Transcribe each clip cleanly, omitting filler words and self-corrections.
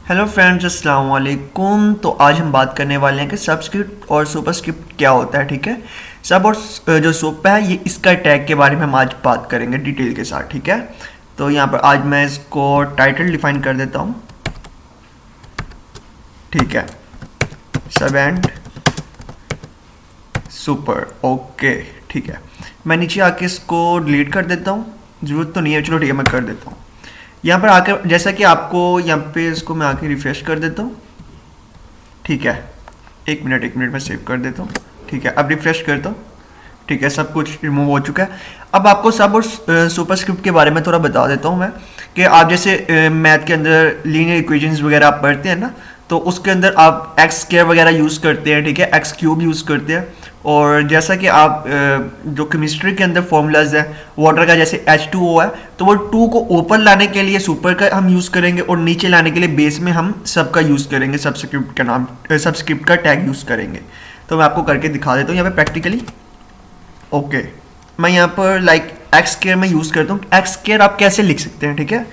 Hello friends, अस्सलाम वालेकुम। तो आज हम बात करने वाले हैं कि सबस्क्रिप्ट और सुपरस्क्रिप्ट क्या होता है। ठीक है, सब और जो सुप है ये इसका टैग के बारे में हम आज बात करेंगे डिटेल के साथ। ठीक है, तो यहाँ पर आज मैं इसको टाइटल डिफाइन कर देता हूँ। ठीक है, सब एंड सुपर। ओके, ठीक है, मैं नीचे आके इसको डिलीट कर देता हूँ, ज़रूरत तो नहीं है। चलो ठीक है, मैं कर देता हूँ। यहाँ पर आकर जैसा कि आपको यहाँ पे इसको मैं आके रिफ्रेश कर देता हूँ। ठीक है, एक मिनट मैं सेव कर देता हूँ। ठीक है, अब रिफ्रेश करता हूँ। ठीक है, सब कुछ रिमूव हो चुका है। अब आपको सब और सुपरस्क्रिप्ट के बारे में थोड़ा बता देता हूँ मैं, कि आप जैसे मैथ के अंदर लीनियर इक्वेशंस वगैरह आप पढ़ते हैं ना, तो उसके अंदर आप एक्स स्क्वायर वगैरह यूज़ करते हैं। ठीक है, एक्स क्यूब यूज़ करते हैं। और जैसा कि आप जो केमिस्ट्री के अंदर फॉर्मूलाज है वाटर का, जैसे H2O है, तो वो 2 को ऊपर लाने के लिए सुपर का हम यूज़ करेंगे और नीचे लाने के लिए बेस में हम सब का यूज़ करेंगे, सबस्क्रिप्ट का नाम सबस्क्रिप्ट का टैग यूज़ करेंगे। तो मैं आपको करके दिखा देता हूँ यहाँ पे प्रैक्टिकली। ओके, मैं यहाँ पर लाइक एक्स स्क्वायर में यूज़ करता हूँ। एक्स स्क्वायर आप कैसे लिख सकते हैं? ठीक है,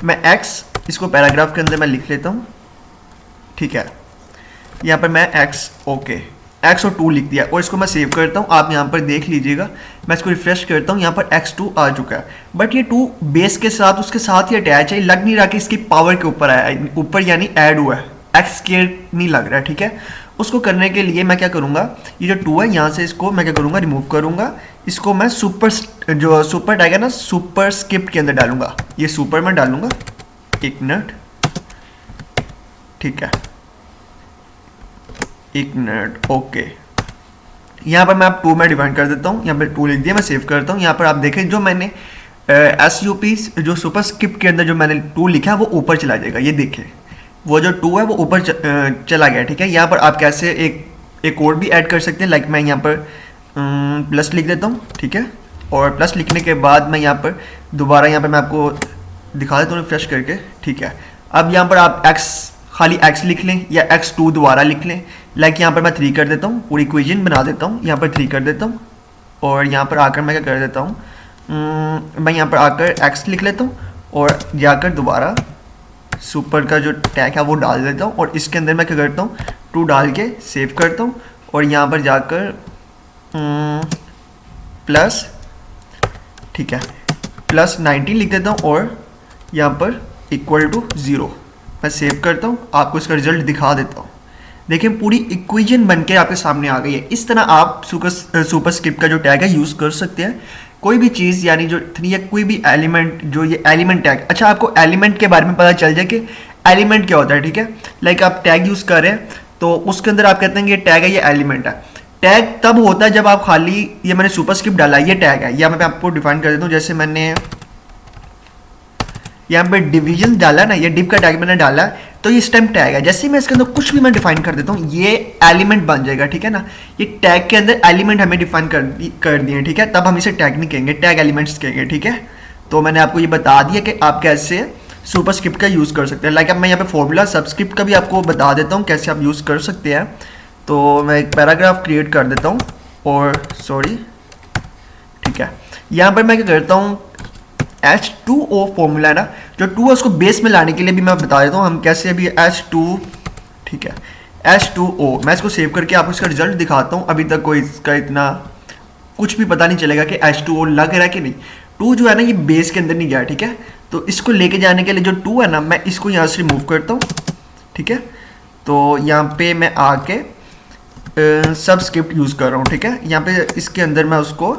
मैं एक्स इसको पैराग्राफ के अंदर मैं लिख लेता हूँ। ठीक है, यहाँ पर मैं एक्स एक्स और 2 लिख दिया और इसको मैं सेव करता हूँ। आप यहाँ पर देख लीजिएगा, मैं इसको रिफ्रेश करता हूँ, यहाँ पर x2 आ चुका है। बट ये 2 बेस के साथ उसके साथ ही अटैच है, लग नहीं रहा कि इसकी पावर के ऊपर आया है, ऊपर यानी ऐड हुआ है, एक्स स्क्वायर नहीं लग रहा है। ठीक है, उसको करने के लिए मैं क्या करूँगा, ये जो 2 है यहाँ से इसको मैं क्या करूँगा, रिमूव करूँगा। इसको मैं जो सुपर टैग है ना, सुपर स्क्रिप्ट के अंदर डालूंगा। ये सुपर में डालूंगा, एक मिनट। ठीक है, एक मिनट। ओके, यहाँ पर मैं आप 2 में डिफाइन कर देता हूँ। यहाँ पर 2 लिख दिया, मैं सेव करता हूँ। यहाँ पर आप देखें जो मैंने SUP जो सुपर स्क्रिप्ट के अंदर जो मैंने 2 लिखा है वो ऊपर चला जाएगा। ये देखें, वो जो 2 है वो ऊपर चला गया। ठीक है, यहाँ पर आप कैसे एक और भी ऐड कर सकते हैं। लाइक मैं यहाँ पर प्लस लिख देता हूँ। ठीक है, और प्लस लिखने के बाद मैं यहाँ पर दोबारा यहाँ पर मैं आपको दिखा देता हूँ रिफ्रेश करके। ठीक है, अब यहाँ पर आप खाली x लिख लें या x2 दोबारा लिख लें। लाइक यहाँ पर मैं 3 कर देता हूँ, पूरी इक्वेशन बना देता हूँ, यहाँ पर 3 कर देता हूँ। और यहाँ पर आकर मैं क्या कर देता हूँ, मैं यहाँ पर आकर x लिख लेता हूँ और जाकर दोबारा सुपर का जो टैग है वो डाल देता हूँ। और इसके अंदर मैं क्या करता हूँ, 2 डाल के सेव करता हूँ और यहाँ पर जाकर प्लस, ठीक है, प्लस 19 लिख देता हूँ और यहाँ पर इक्वल टू 0 मैं सेव करता हूँ। आपको इसका रिजल्ट दिखा देता हूँ। देखिए, पूरी इक्वेशन बनके आपके सामने आ गई है। इस तरह आप सुपर स्क्रिप्ट का जो टैग है यूज़ कर सकते हैं। कोई भी चीज़ यानी जो 3 या कोई भी एलिमेंट, जो ये एलिमेंट टैग, अच्छा आपको एलिमेंट के बारे में पता चल जाए कि एलिमेंट क्या होता है। ठीक है, लाइक आप टैग यूज़ कर रहे हैं तो उसके अंदर आप कहते हैं कि ये टैग है, ये एलिमेंट है। टैग तब होता है जब आप खाली ये मैंने सुपर स्क्रिप्ट डाला, ये टैग है। या मैं आपको डिफाइन कर देता हूँ, जैसे मैंने यहाँ पे डिवीजन डाला ना, ये डिव का टैग मैंने डाला, तो ये इस टाइम टैग है। जैसे मैं इसके अंदर कुछ भी मैं डिफाइन कर देता हूँ, ये एलिमेंट बन जाएगा। ठीक है ना, ये टैग के अंदर एलिमेंट हमें डिफाइन कर दिए। ठीक है, तब हम इसे टैग नहीं कहेंगे, टैग एलिमेंट्स कहेंगे। ठीक है, तो मैंने आपको ये बता दिया कि आप कैसे सुपर स्क्रिप्ट का यूज़ कर सकते हैं। लाइक अब मैं यहाँ पे फॉर्मूला सबस्क्रिप्ट का भी आपको बता देता हूँ कैसे आप यूज़ कर सकते हैं। तो मैं एक पैराग्राफ क्रिएट कर देता हूँ और सॉरी, ठीक है, यहाँ पर मैं क्या करता हूँ, H2O फॉर्मूला है ना, जो 2 है उसको बेस में लाने के लिए भी मैं बता देता हूँ हम कैसे। अभी H2, ठीक है, H2O मैं इसको सेव करके आपको इसका रिजल्ट दिखाता हूँ। अभी तक कोई इसका इतना कुछ भी पता नहीं चलेगा कि H2O लग रहा है कि नहीं। 2 जो है ना ये बेस के अंदर नहीं गया। ठीक है, तो इसको लेके जाने के लिए जो 2 है ना, मैं इसको यहाँ से रिमूव करता हूँ। ठीक है, तो यहाँ पे मैं आके सबस्क्रिप्ट यूज़ कर रहा हूँ। ठीक है, यहाँ पे इसके अंदर मैं उसको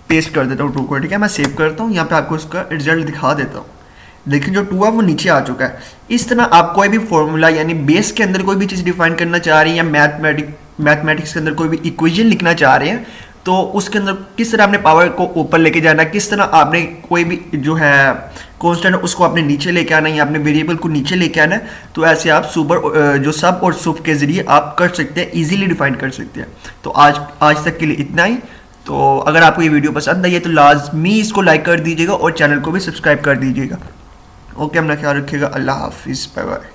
पेस्ट कर देता हूँ 2 को। ठीक है, मैं सेव करता हूँ, यहाँ पे आपको इसका रिजल्ट दिखा देता हूँ। लेकिन जो 2 है वो नीचे आ चुका है। इस तरह आप कोई भी फॉर्मूला यानी बेस के अंदर कोई भी चीज़ डिफाइन करना चाह रहे हैं या मैथमेटिक्स के अंदर कोई भी इक्वेशन लिखना चाह रहे हैं, तो उसके अंदर किस तरह आपने पावर को ऊपर लेके जाना है, किस तरह आपने कोई भी जो है कॉन्स्टेंट उसको आपने नीचे लेके आना है या अपने वेरिएबल को नीचे लेके आना है, तो ऐसे आप सुपर जो सब और सुप के ज़रिए आप कर सकते हैं, ईजिली डिफाइन कर सकते हैं। तो आज तक के लिए इतना ही। तो अगर आपको ये वीडियो पसंद आई है तो लाजमी इसको लाइक कर दीजिएगा और चैनल को भी सब्सक्राइब कर दीजिएगा। ओके, अपना ख्याल रखिएगा। अल्लाह हाफिज़, बाय बाय।